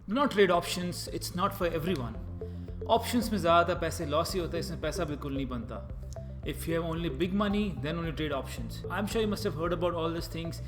Do not trade options, it's not for everyone. Options में ज़्यादा पैसे लॉस ही होता है, इसमें पैसा बिल्कुल नहीं बनता. If you have only big money, then only trade options. I'm sure you must have heard about all these things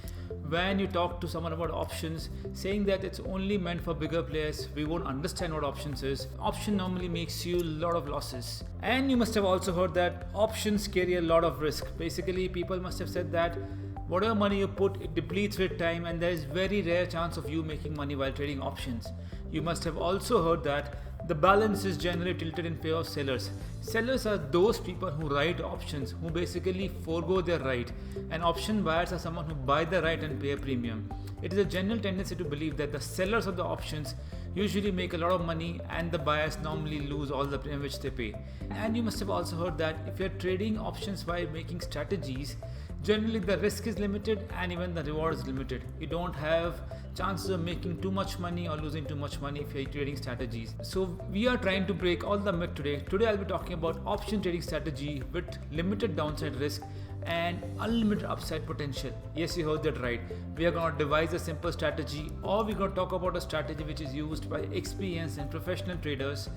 when you talk to someone about options, saying that it's only meant for bigger players. We won't understand what options is. Option normally makes you a lot of losses. And you must have also heard that options carry a lot of risk. Basically, people must have said that whatever money you put, it depletes with time, and there is very rare chance of you making money while trading options. You must have also heard that the balance is generally tilted in favor of sellers. Sellers are those people who write options, who basically forego their right, and option buyers are someone who buy the right and pay a premium. It is a general tendency to believe that the sellers of the options usually make a lot of money and the buyers normally lose all the premium which they pay. And you must have also heard that if you're trading options while making strategies, generally the risk is limited and even the reward is limited. You don't have chances of making too much money or losing too much money if you're trading strategies. So we are trying to break all the myth today. Today I'll be talking about option trading strategy with limited downside risk and unlimited upside potential. Yes, you heard that right. We are going to devise a simple strategy, or we're going to talk about a strategy which is used by experienced and professional traders,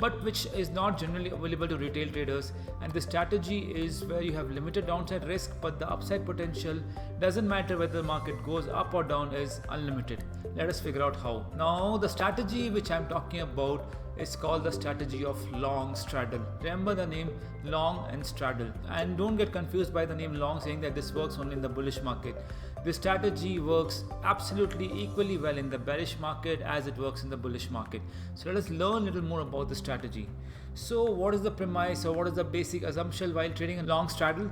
but which is not generally available to retail traders. And the strategy is where you have limited downside risk, but the upside potential doesn't matter whether the market goes up or down, is unlimited. Let us figure out how. Now, the strategy which I'm talking about is called the strategy of long straddle. Remember the name long and straddle, and don't get confused by the name long saying that this works only in the bullish market. This strategy works absolutely equally well in the bearish market as it works in the bullish market. So let us learn a little more about the strategy. So what is the premise, or what is the basic assumption while trading a long straddle?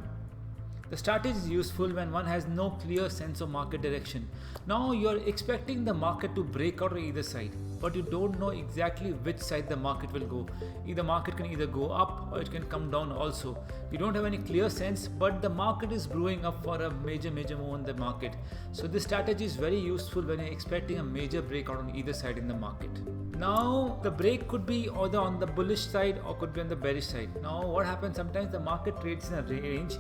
The strategy is useful when one has no clear sense of market direction. Now you are expecting the market to break out on either side, but you don't know exactly which side the market will go. The market can either go up or it can come down also. You don't have any clear sense, but the market is brewing up for a major move in the market. So this strategy is very useful when you're expecting a major breakout on either side in the market. Now the break could be either on the bullish side or could be on the bearish side. Now what happens, sometimes the market trades in a range,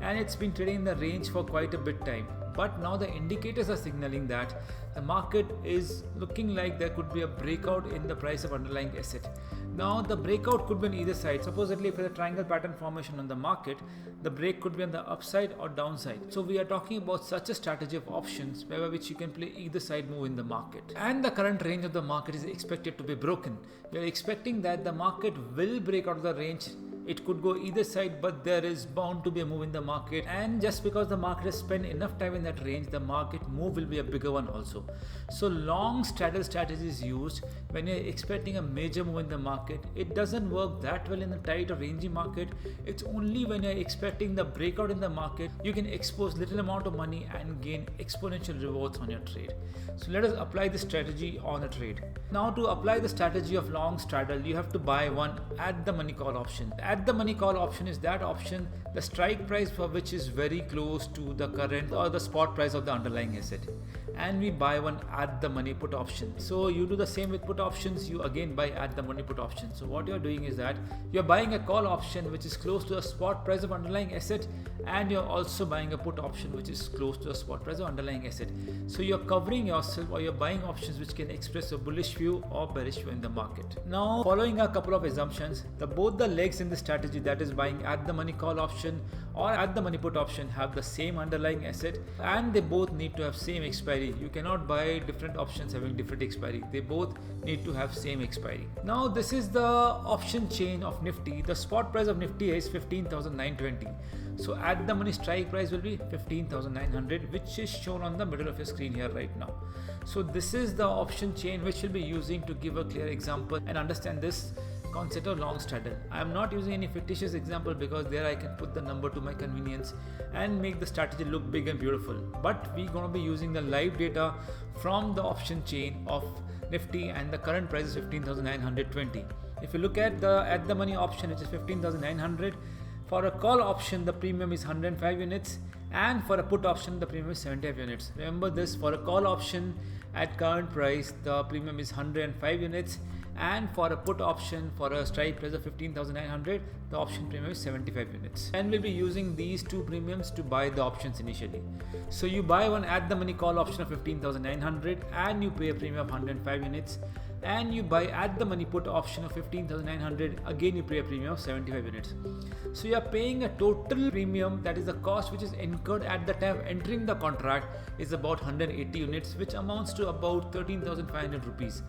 and it's been trading in the range for quite a bit time, but now the indicators are signaling that the market is looking like there could be a breakout in the price of underlying asset. Now the breakout could be on either side. Supposedly if there's a triangle pattern formation on the market, the break could be on the upside or downside. So we are talking about such a strategy of options by which you can play either side move in the market. And the current range of the market is expected to be broken. You're expecting that the market will break out of the range. It could go either side, but there is bound to be a move in the market, and just because the market has spent enough time in that range, the market move will be a bigger one also. So long straddle strategy is used when you're expecting a major move in the market. It doesn't work that well in the tight or rangy market. It's only when you're expecting the breakout in the market you can expose little amount of money and gain exponential rewards on your trade. So let us apply this strategy on a trade. Now to apply the strategy of long straddle, you have to buy one at the money call option. At the money call option is that option, the strike price for which is very close to the current or the spot price of the underlying asset. And we buy one at the money put option. So you do the same with put options, you again buy at the money put option. So what you're doing is that you're buying a call option which is close to the spot price of underlying asset, and you're also buying a put option which is close to the spot price of underlying asset. So you're covering yourself, or you're buying options which can express a bullish view or bearish view in the market. Now following a couple of assumptions, both the legs in the strategy, that is buying at the money call option or at the money put option, have the same underlying asset, and they both need to have same expiry. You cannot buy different options having different expiry. They both need to have same expiry. Now this is the option chain of Nifty. The spot price of Nifty is 15,920. So at the money strike price will be 15,900, which is shown on the middle of your screen here right now. So this is the option chain which we'll be using to give a clear example and understand this concept of long straddle. I am not using any fictitious example because there I can put the number to my convenience and make the strategy look big and beautiful. But we're going to be using the live data from the option chain of Nifty, and the current price is 15,920. If you look at the money option, which is 15,900, for a call option the premium is 105 units, and for a put option the premium is 75 units. Remember this, for a call option at current price the premium is 105 units, and for a put option for a strike price of 15,900 the option premium is 75 units. And we'll be using these two premiums to buy the options initially. So you buy one at the money call option of 15,900 and you pay a premium of 105 units, and you buy at the money put option of 15,900, again you pay a premium of 75 units. So you are paying a total premium, that is the cost which is incurred at the time of entering the contract, is about 180 units, which amounts to about 13,500 rupees.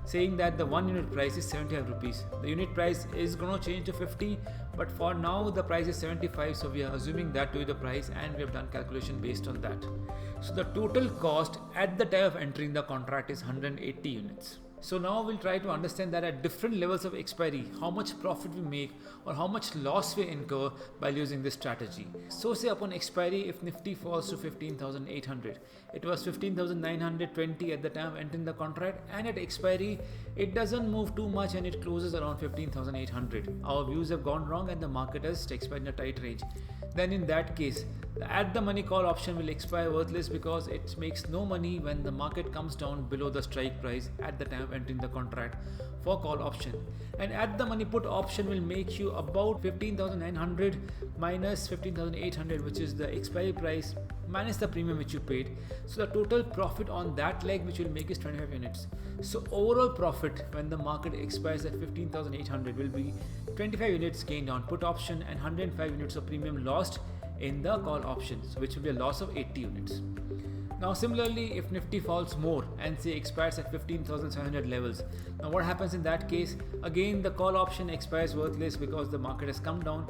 Saying that the 1 unit price is 75 rupees. The unit price is going to change to 50, but for now the price is 75, so we are assuming that to be the price and we have done calculation based on that. So the total cost at the time of entering the contract is 180 units. So now we'll try to understand that at different levels of expiry, how much profit we make or how much loss we incur by using this strategy. So say upon expiry, if Nifty falls to 15,800, it was 15,920 at the time of entering the contract, and at expiry, it doesn't move too much and it closes around 15,800. Our views have gone wrong and the market has expired in a tight range. Then in that case, the at the money call option will expire worthless because it makes no money when the market comes down below the strike price at the time of entering the contract for call option. And at the money put option will make you about 15,900 minus 15,800, which is the expiry price minus the premium which you paid. So the total profit on that leg which will make is 25 units. So overall profit when the market expires at 15,800 will be 25 units gained on put option and 105 units of premium lost in the call options, which will be a loss of 80 units. Now similarly, if Nifty falls more and say expires at 15,700 levels, now what happens in that case? Again the call option expires worthless because the market has come down,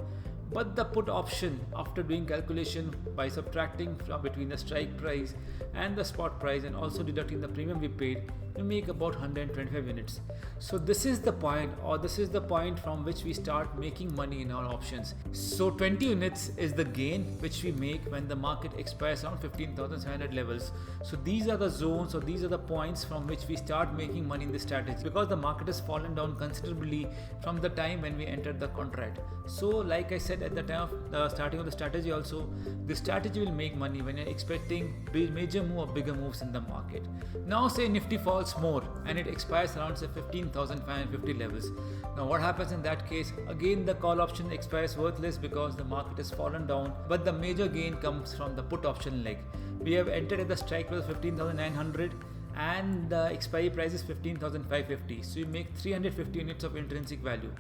but the put option, after doing calculation by subtracting from between the strike price and the spot price and also deducting the premium we paid, we make about 125 units. So this is the point, or this is the point from which we start making money in our options. So 20 units is the gain which we make when the market expires around 15,700 levels. So these are the zones, or these are the points from which we start making money in this strategy, because the market has fallen down considerably from the time when we entered the contract. So like I said at the time of the starting of the strategy also, the strategy will make money when you're expecting major move or bigger moves in the market. Now say Nifty falls more and it expires around say 15,550 levels. Now what happens in that case? Again the call option expires worthless because the market has fallen down, but the major gain comes from the put option leg. We have entered at the strike price of 15,900 and the expiry price is 15,550. So you make 350 units of intrinsic value,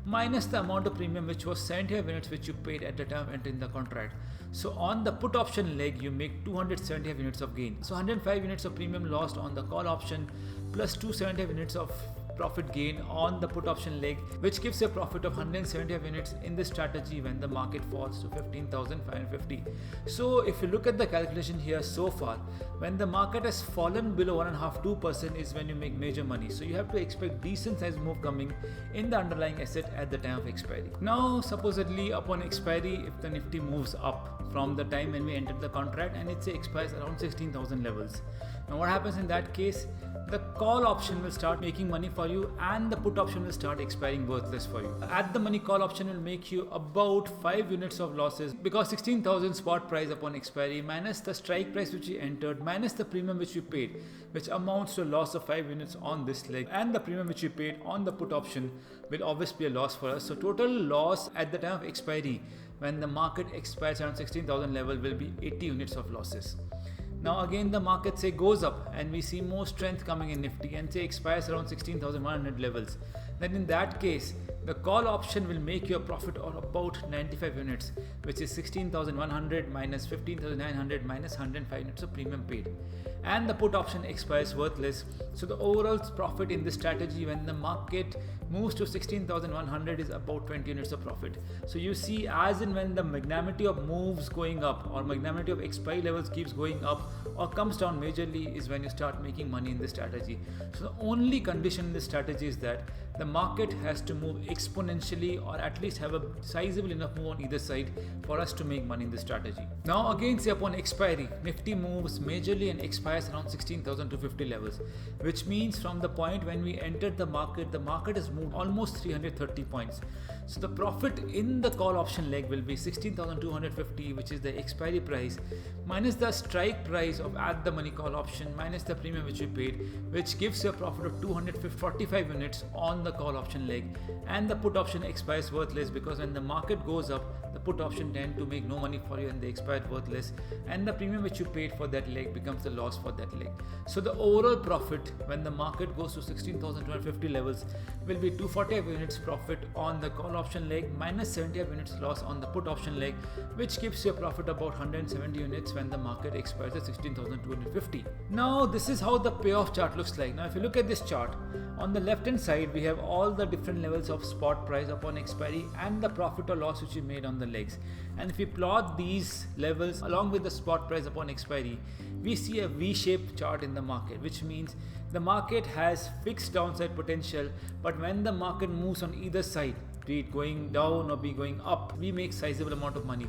minus the amount of premium which was 75 units which you paid at the time of entering the contract. So on the put option leg you make 275 units of gain. So 105 units of premium lost on the call option plus 275 units of profit gain on the put option leg, which gives a profit of 175 units in this strategy when the market falls to 15,550. So if you look at the calculation here so far, when the market has fallen below 1.5-2% is when you make major money. So you have to expect decent size move coming in the underlying asset at the time of expiry. Now supposedly upon expiry, if the Nifty moves up from the time when we entered the contract and it expires around 16,000 levels. Now what happens in that case? The call option will start making money for you and the put option will start expiring worthless for you. At the money call option will make you about 5 units of losses because 16,000 spot price upon expiry minus the strike price which you entered minus the premium which you paid, which amounts to a loss of 5 units on this leg, and the premium which you paid on the put option will obviously be a loss for us. So total loss at the time of expiry when the market expires around 16,000 level will be 80 units of losses. Now again the market say goes up and we see more strength coming in Nifty and say expires around 16,100 levels. Then in that case the call option will make you a profit of about 95 units, which is 16,100 minus 15,900 minus 105 units of premium paid. And the put option expires worthless. So the overall profit in this strategy when the market moves to 16,100 is about 20 units of profit. So you see, as in when the magnitude of moves going up or magnitude of expiry levels keeps going up or comes down majorly is when you start making money in this strategy. So the only condition in this strategy is that the market has to move exponentially or at least have a sizable enough move on either side for us to make money in this strategy. Now again say upon expiry, Nifty moves majorly and expires around 16,250 levels, which means from the point when we entered the market has moved almost 330 points. So the profit in the call option leg will be 16,250, which is the expiry price, minus the strike price of at the money call option, minus the premium which you paid, which gives you a profit of 245 units on the call option leg. And the put option expires worthless, because when the market goes up, the put option tend to make no money for you and they expire worthless, and the premium which you paid for that leg becomes the loss for that leg. So the overall profit when the market goes to 16,250 levels will be 245 units profit on the call option leg, minus 75 units loss on the put option leg, which gives you a profit about 170 units when the market expires at 16,250. Now this is how the payoff chart looks like. Now if you look at this chart, on the left hand side we have all the different levels of spot price upon expiry and the profit or loss which you made on the legs. And if we plot these levels along with the spot price upon expiry, we see a V-shaped chart in the market, which means the market has fixed downside potential, but when the market moves on either side, be it going down or be going up, we make sizable amount of money.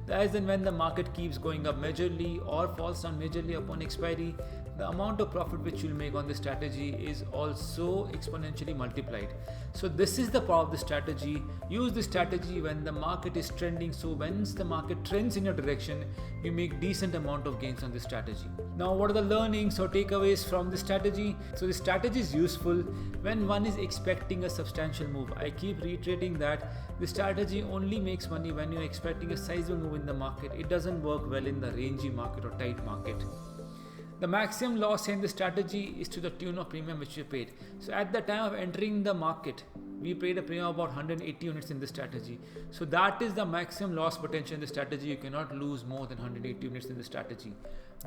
As and when the market keeps going up majorly or falls down majorly upon expiry, the amount of profit which you'll make on this strategy is also exponentially multiplied. So this is the power of the strategy. Use this strategy when the market is trending. So once the market trends in your direction, you make decent amount of gains on this strategy. Now what are the learnings or takeaways from this strategy? So this strategy is useful when one is expecting a substantial move. I keep reiterating that the strategy only makes money when you're expecting a sizable move in the market. It doesn't work well in the rangy market or tight market. The maximum loss in the strategy is to the tune of premium which we paid. So at the time of entering the market, we paid a premium of about 180 units in this strategy. So that is the maximum loss potential in the strategy. You cannot lose more than 180 units in the strategy.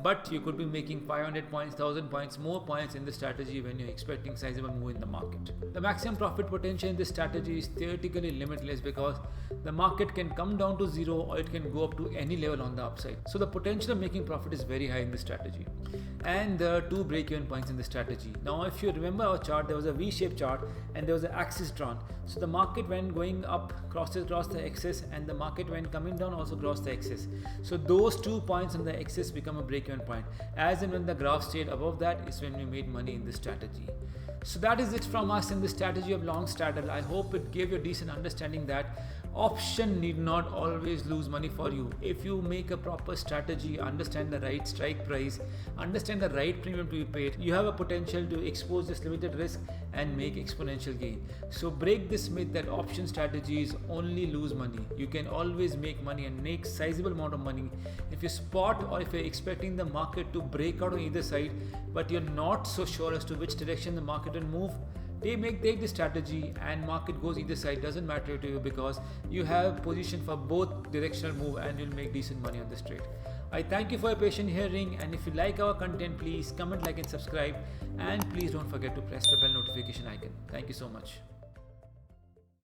But you could be making 500 points, 1000 points, more points in the strategy when you're expecting sizable move in the market. The maximum profit potential in this strategy is theoretically limitless, because the market can come down to zero or it can go up to any level on the upside. So the potential of making profit is very high in this strategy. And there are two break-even points in the strategy. Now if you remember our chart, there was a V-shaped chart and there was an axis drawn. So the market when going up crosses across the axis, and the market when coming down also crosses the axis. So those 2 points on the axis become a break-even point. As and when the graph stayed above that is when we made money in this strategy. So that is it from us in the strategy of long straddle. I hope it gave you a decent understanding that option need not always lose money for you. If you make a proper strategy, understand the right strike price, understand the right premium to be paid, you have a potential to expose this limited risk and make exponential gain. So break this myth that option strategies only lose money. You can always make money and make sizable amount of money if you spot or if you're expecting the market to break out on either side, but you're not so sure as to which direction the market will move. Take the strategy and market goes either side, doesn't matter to you, because you have position for both directional move and you'll make decent money on this trade. I thank you for your patient hearing, and if you like our content, please comment, like and subscribe, and please don't forget to press the bell notification icon. Thank you so much.